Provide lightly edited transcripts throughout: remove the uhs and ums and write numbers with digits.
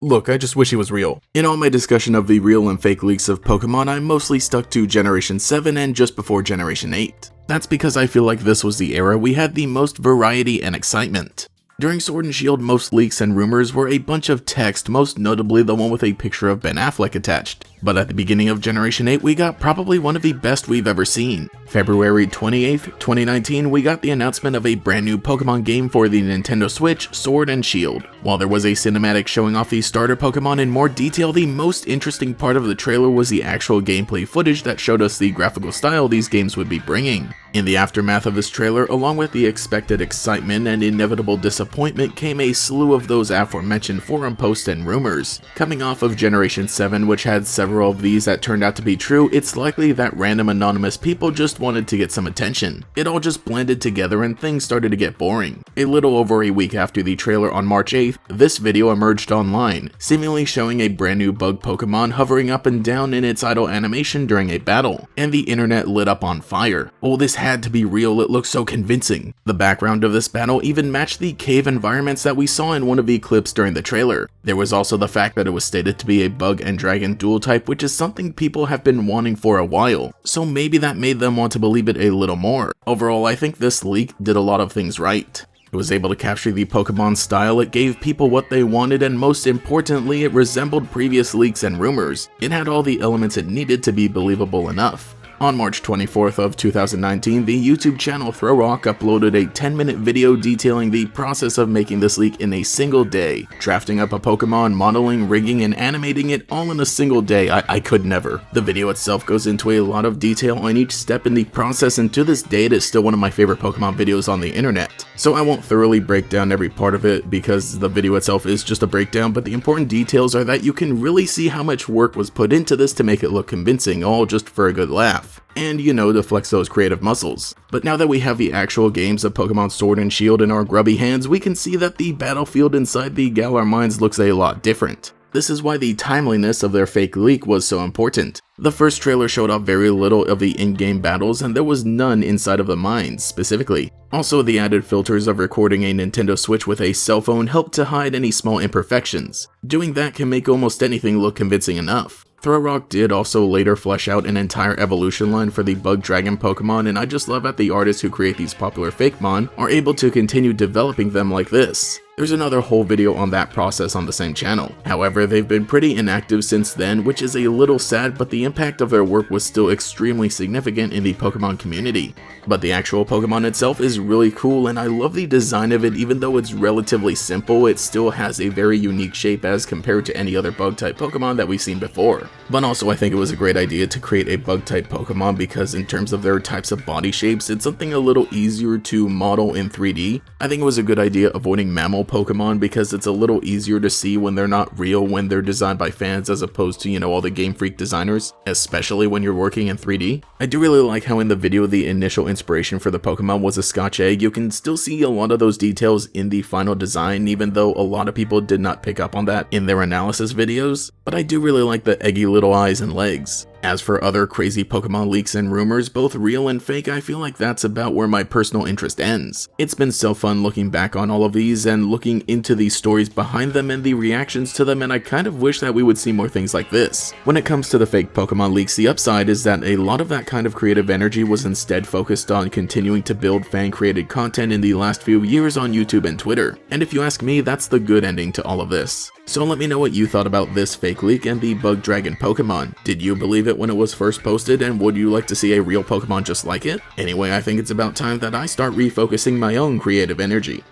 Look, I just wish he was real. In all my discussion of the real and fake leaks of Pokemon, I mostly stuck to Generation 7 and just before Generation 8. That's because I feel like this was the era we had the most variety and excitement. During Sword and Shield, most leaks and rumors were a bunch of text, most notably the one with a picture of Ben Affleck attached. But at the beginning of Generation 8, we got probably one of the best we've ever seen. February 28th, 2019, we got the announcement of a brand new Pokemon game for the Nintendo Switch, Sword and Shield. While there was a cinematic showing off the starter Pokemon in more detail, the most interesting part of the trailer was the actual gameplay footage that showed us the graphical style these games would be bringing. In the aftermath of this trailer, along with the expected excitement and inevitable disappointment, came a slew of those aforementioned forum posts and rumors. Coming off of Generation 7, which had several of these that turned out to be true, it's likely that random anonymous people just wanted to get some attention. It all just blended together and things started to get boring. A little over a week after the trailer on March 8th, this video emerged online, seemingly showing a brand new bug Pokemon hovering up and down in its idle animation during a battle, and the internet lit up on fire. Oh, this had to be real, it looked so convincing. The background of this battle even matched the cave environments that we saw in one of the clips during the trailer. There was also the fact that it was stated to be a bug and dragon dual type, which is something people have been wanting for a while, so maybe that made them want to believe it a little more. Overall, I think this leak did a lot of things right. It was able to capture the Pokemon style, it gave people what they wanted, and most importantly, it resembled previous leaks and rumors. It had all the elements it needed to be believable enough. On March 24th of 2019, the YouTube channel ThrowRock uploaded a 10-minute video detailing the process of making this leak in a single day, drafting up a Pokemon, modeling, rigging, and animating it all in a single day. I could never. The video itself goes into a lot of detail on each step in the process, and to this day it is still one of my favorite Pokemon videos on the internet. So I won't thoroughly break down every part of it because the video itself is just a breakdown, but the important details are that you can really see how much work was put into this to make it look convincing, all just for a good laugh. And you know, to flex those creative muscles. But now that we have the actual games of Pokemon Sword and Shield in our grubby hands, we can see that the battlefield inside the Galar Mines looks a lot different. This is why the timeliness of their fake leak was so important. The first trailer showed off very little of the in-game battles, and there was none inside of the mines, specifically. Also, the added filters of recording a Nintendo Switch with a cell phone helped to hide any small imperfections. Doing that can make almost anything look convincing enough. ThrowRock did also later flesh out an entire evolution line for the Bug Dragon Pokemon, and I just love that the artists who create these popular Fakemon are able to continue developing them like this. There's another whole video on that process on the same channel. However, they've been pretty inactive since then, which is a little sad, but the impact of their work was still extremely significant in the Pokemon community. But the actual Pokemon itself is really cool, and I love the design of it. Even though it's relatively simple, it still has a very unique shape as compared to any other bug-type Pokemon that we've seen before. But also, I think it was a great idea to create a bug-type Pokemon because in terms of their types of body shapes, it's something a little easier to model in 3D. I think it was a good idea avoiding mammal Pokemon because it's a little easier to see when they're not real when they're designed by fans as opposed to, all the Game Freak designers, especially when you're working in 3D. I do really like how in the video the initial inspiration for the Pokemon was a Scotch egg. You can still see a lot of those details in the final design, even though a lot of people did not pick up on that in their analysis videos, but I do really like the eggy little eyes and legs. As for other crazy Pokemon leaks and rumors, both real and fake, I feel like that's about where my personal interest ends. It's been so fun looking back on all of these and looking into the stories behind them and the reactions to them, and I kind of wish that we would see more things like this. When it comes to the fake Pokemon leaks, the upside is that a lot of that kind of creative energy was instead focused on continuing to build fan-created content in the last few years on YouTube and Twitter. And if you ask me, that's the good ending to all of this. So let me know what you thought about this fake leak and the Bug Dragon Pokemon. Did you believe it when it was first posted, and would you like to see a real Pokemon just like it? Anyway, I think it's about time that I start refocusing my own creative energy.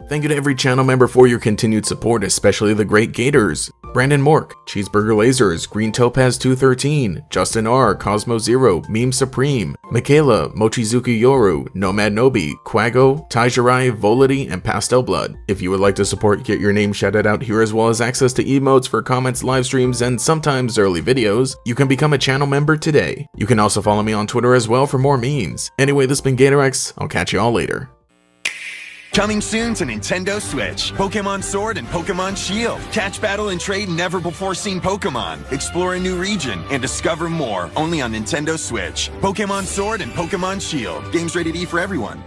Thank you to every channel member for your continued support, especially the great Gators, Brandon Mork, Cheeseburger Lasers, Green Topaz 213, Justin R, Cosmo Zero, Meme Supreme, Michaela, Mochizuki Yoru, Nomad Nobi, Quago, Taijirai, Volity, and Pastel Blood. If you would like to support, get your name shouted out here as well as access to emotes for comments, live streams, and sometimes early videos, you can become a channel member today. You can also follow me on Twitter as well for more memes. Anyway, this has been GatorX, I'll catch you all later. Coming soon to Nintendo Switch, Pokémon Sword and Pokémon Shield. Catch, battle, and trade never-before-seen Pokémon. Explore a new region and discover more only on Nintendo Switch. Pokémon Sword and Pokémon Shield. Games rated E for everyone.